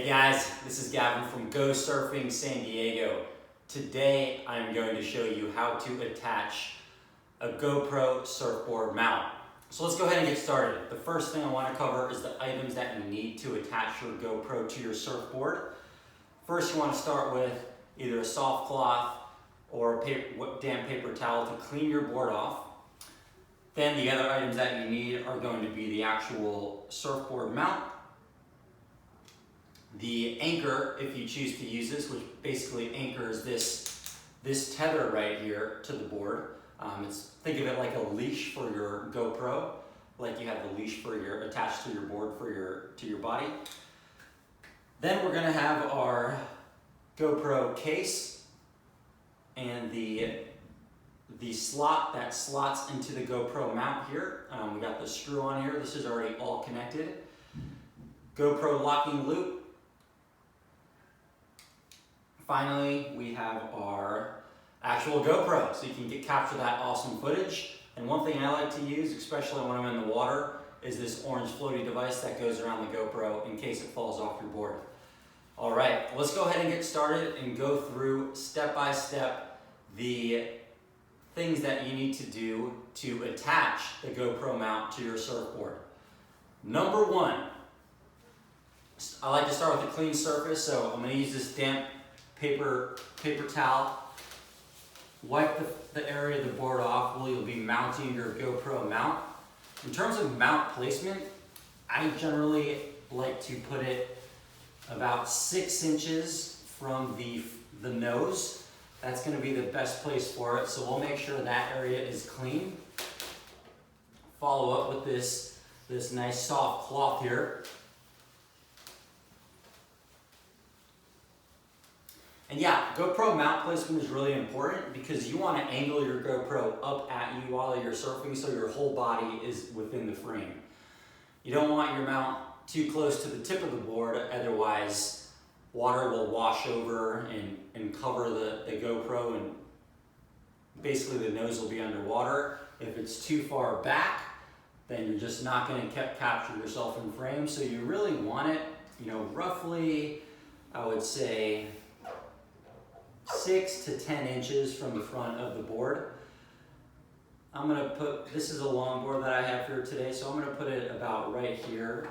Hey guys, this is Gavin from Go Surfing San Diego. Today I'm going to show you how to attach a GoPro surfboard mount. So let's go ahead and get started. The first thing I want to cover is the items that you need to attach your GoPro to your surfboard. First you want to start with either a soft cloth or a damp paper towel to clean your board off. Then the other items that you need are going to be the actual surfboard mount, the anchor, if you choose to use this, which basically anchors this tether right here to the board. Think of it like a leash for your GoPro, like you have the leash for attached to your board to your body. Then we're gonna have our GoPro case and the slot that slots into the GoPro mount here. We got the screw on here. This is already all connected. GoPro locking loop. Finally, we have our actual GoPro, so you can capture that awesome footage. And one thing I like to use, especially when I'm in the water, is this orange floaty device that goes around the GoPro in case it falls off your board. All right, let's go ahead and get started and go through step by step the things that you need to do to attach the GoPro mount to your surfboard. Number one, I like to start with a clean surface, so I'm going to use this damp paper towel. Wipe the area of the board off where you'll be mounting your GoPro mount. In terms of mount placement, I generally like to put it about 6 inches from the nose. That's going to be the best place for it, so we'll make sure that area is clean. Follow up with this nice soft cloth here. And yeah, GoPro mount placement is really important because you want to angle your GoPro up at you while you're surfing so your whole body is within the frame. You don't want your mount too close to the tip of the board, otherwise water will wash over and cover the GoPro, and basically the nose will be underwater. If it's too far back, then you're just not going to capture yourself in frame. So you really want it, roughly, I would say 6 to 10 inches from the front of the board. I'm going to put, this is a long board that I have here today, so I'm going to put it about right here.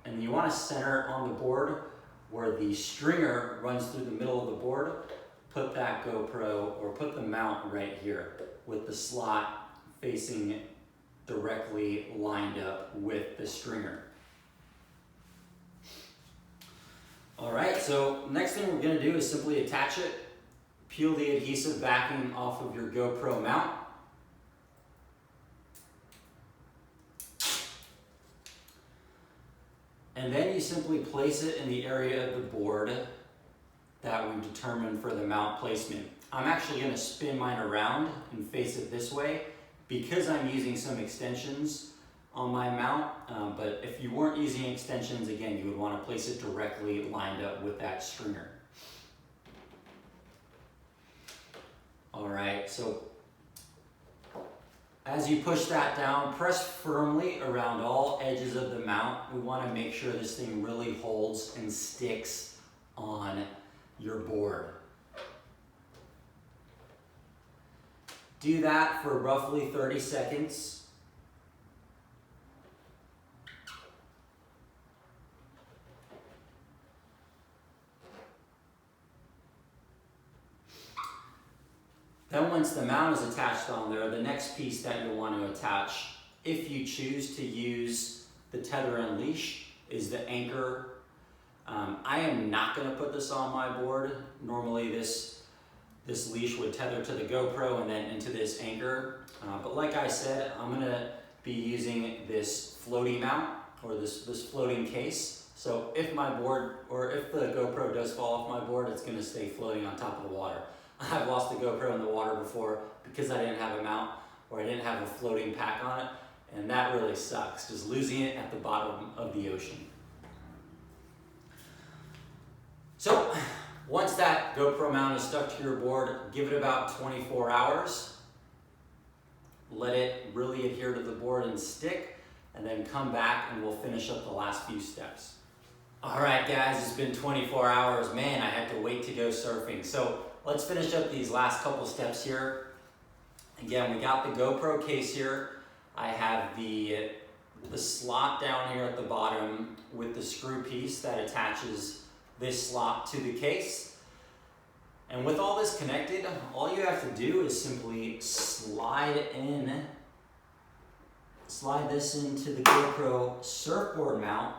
And you want to center it on the board where the stringer runs through the middle of the board. Put that GoPro, or put the mount right here with the slot facing directly lined up with the stringer. All right, so next thing we're gonna do is simply attach it. Peel the adhesive backing off of your GoPro mount. And then you simply place it in the area of the board that we determined for the mount placement. I'm actually gonna spin mine around and face it this way because I'm using some extensions on my mount, but if you weren't using extensions, again, you would want to place it directly lined up with that stringer. All right, so as you push that down, press firmly around all edges of the mount. We want to make sure this thing really holds and sticks on your board. Do that for roughly 30 seconds. Then once the mount is attached on there, the next piece that you'll want to attach, if you choose to use the tether and leash, is the anchor. I am not going to put this on my board. Normally this leash would tether to the GoPro and then into this anchor. But like I said, I'm going to be using this floaty mount, or this floating case. So if my board, or if the GoPro does fall off my board, it's going to stay floating on top of the water. I've lost the GoPro in the water before because I didn't have a mount, or I didn't have a floating pack on it, and that really sucks, just losing it at the bottom of the ocean. So once that GoPro mount is stuck to your board, give it about 24 hours. Let it really adhere to the board and stick, and then come back and we'll finish up the last few steps. All right, guys, it's been 24 hours. Man, I had to wait to go surfing. So let's finish up these last couple steps here. Again, we got the GoPro case here. I have the slot down here at the bottom with the screw piece that attaches this slot to the case. And with all this connected, all you have to do is simply slide this into the GoPro surfboard mount,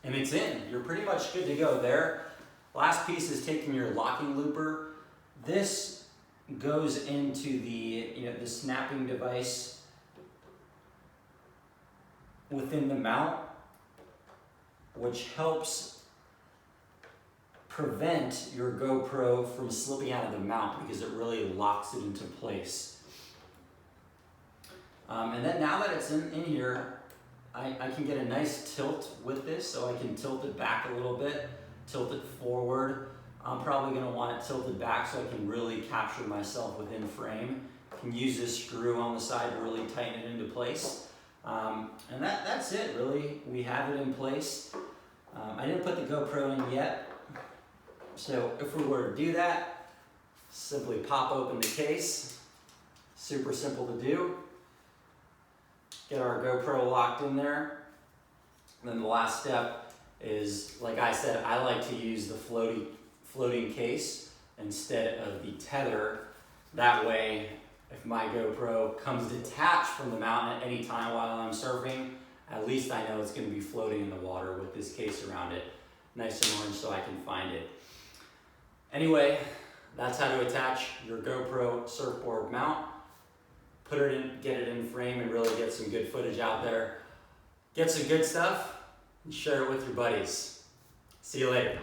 and it's in. You're pretty much good to go there. Last piece is taking your locking looper. This goes into the snapping device within the mount, which helps prevent your GoPro from slipping out of the mount because it really locks it into place. And then now that it's in here, I can get a nice tilt with this, so I can tilt it back a little bit, tilt it forward. I'm probably going to want it tilted back so I can really capture myself within frame. I can use this screw on the side to really tighten it into place. And that's it, really. We have it in place. I didn't put the GoPro in yet, so if we were to do that, simply pop open the case. Super simple to do. Get our GoPro locked in there. And then the last step is, like I said, I like to use the floating case instead of the tether. That way, if my GoPro comes detached from the mount at any time while I'm surfing, at least I know it's going to be floating in the water with this case around it. Nice and orange so I can find it. Anyway, that's how to attach your GoPro surfboard mount. Put it in, get it in frame, and really get some good footage out there. Get some good stuff and share it with your buddies. See you later.